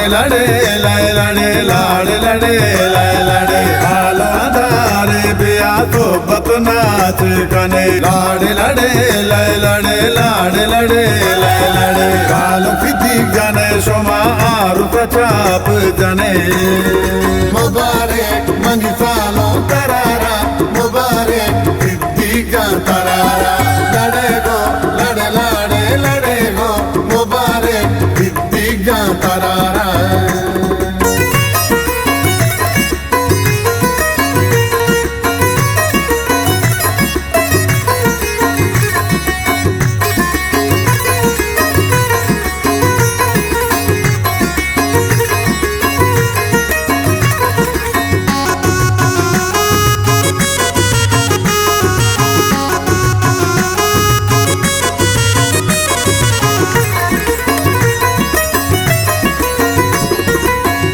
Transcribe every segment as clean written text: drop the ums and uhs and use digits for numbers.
लाड़े लड़े लाए लड़े लाड़े लड़े लाए लड़े हाल आधारे बिया तो बतनाच कने लाड़े लड़े लाए लड़े लाड़े लड़े लाए लड़े काल फिदी जाने सोमा आरु चाप जाने मुबारक मंगी सालो तरारा मुबारक फिदी का तरारा लड़े गो लड़े लड़े लड़े गो मुबारक फिदी का तरारा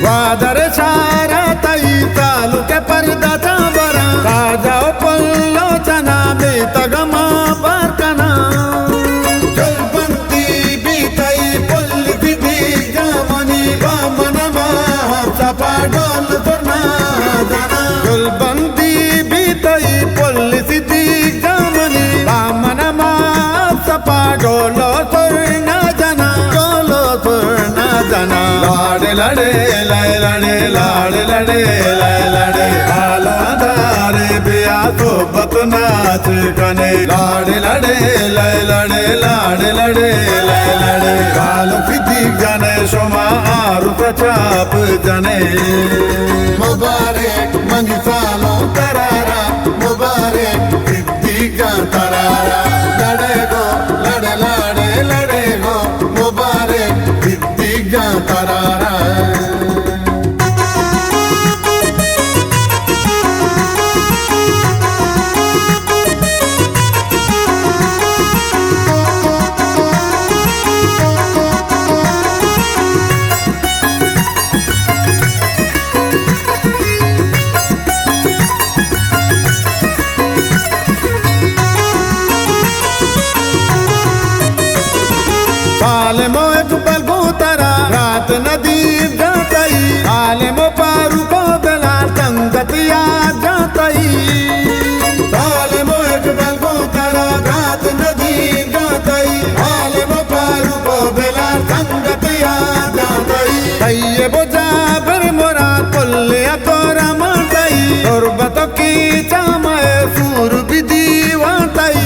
वादर सारा तई तालु के पर्दा बरा काजाओ पल्लो चना बेतगमा बरकना जलबंती बीतई पल्ली बिदी जामनी बामनमा सपा डोल फरना जाना गुलबंदी बीतई पुल्ली सिद्धि जामनी बामनमा सपा डोलो सुरना जना डोलो सुरना जना लाड़े लड़े लाए लड़े लाड़े लड़े लाए लड़े हाल आधारे बिया तो बतनाच कने लाड़े लड़े लाए लड़े लाड़े लड़े लाए लड़े काल फिदी जाने सोमा आरु चाप जाने मुबारक मंगी सालो तरारा मुबारक फिदी का तरारा लड़े गो लड़े लड़े लड़े गो मुबारक फिदी का तरारा आले मो एक बलबू तरा रात नदी जातई आले मो पारू को बेला संगतिया जातई आले मो एक बलबू तरा रात नदी जातई आले मो पारू को बेला संगतिया जातई तैये बोझा भर मोरा पुल्ले तोरा मातई और बतो की चामाए सूर विधि वातई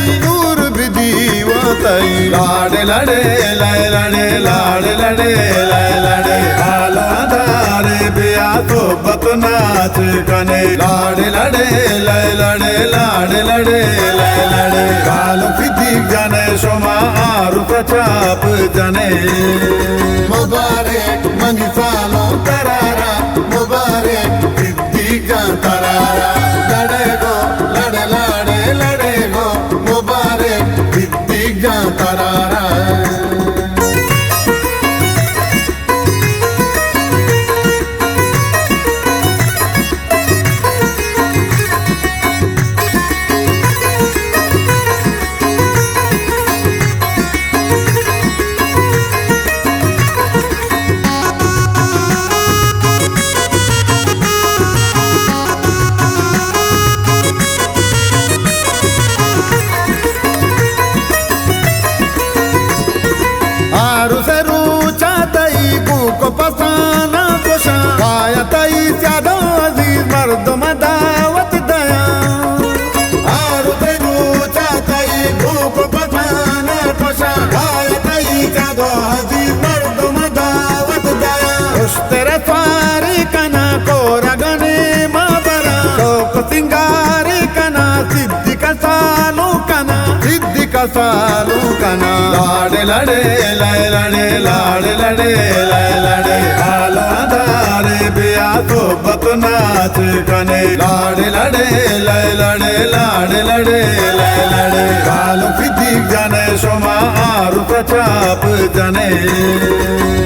लाड़े लड़े लाए लड़े लाड़े लड़े लाए लड़े हाल आधारे बिया तो बतनाच कने लाड़े लड़े लाए लड़े लाड़े लड़े लाए लड़े काल फिदी जाने सोमा आरु चाप जाने मुबारक मंगी सालो तरारा मुबारक फिदी का तरारा लड़े गो लड़े लड़े लड़े गो मुबारक फिदी का तरारा पसाना कोशा काया तई स्यादो अजीज मर्दम दावत दया आरु तेरू चातई भूख पसाना कोशा काया तई स्यादो अजीज मर्दम दावत दया उश्तेर स्वारी कना कोरा गने माबरा शोक सिंगारी कना सिद्धि का सालू कना लाड़े लड़े लाए लड़े लाड़े लड़े लाए लड़े हाल आधारे बिया तो बतनाच कने लाड़े लड़े लाए लड़े लाड़े लड़े लाए लड़े काल फिदी जाने सोमा आरु चाप जाने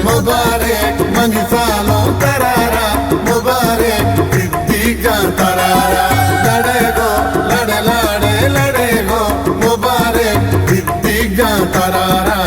मुबारक मंगी सालो तरारा मुबारक फिदी का तरारा लड़े गो लड़े लड़े लड़े गो मुबारक फिदी का तरारा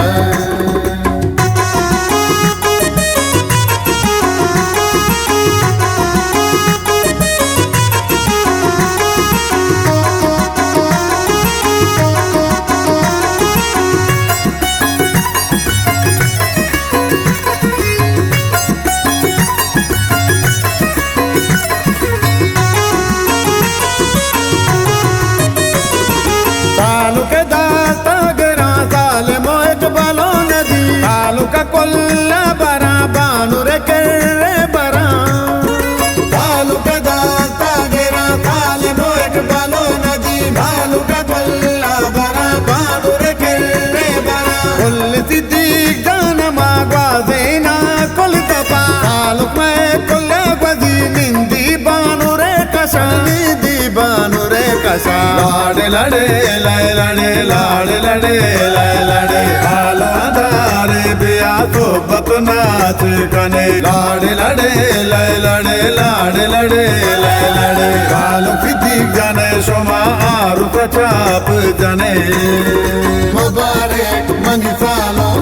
तालुका कोल्ला बरा बानुरे कर्रे बरा तालुका तागेरा ताले मोट बालो नदी तालुका कोल्ला बरा बानुरे कर्रे बरा कोल्ल सिद्दीक जान मागवाजेना कोलतपा तालुक में कोल्ला बजी निंदी बानुरे कशा निधि बानुरे कशा लाड़े लड़े लय लड़े लाड़े लड़े लय लड़े आलादारे बिया सोबत नाच कने लाड़े लड़े लय लड़े लाड़े लड़े लय लड़े कालू सिद्दीक जाने शोमा आरु प्रचाप जाने मुबारक मंगी सालों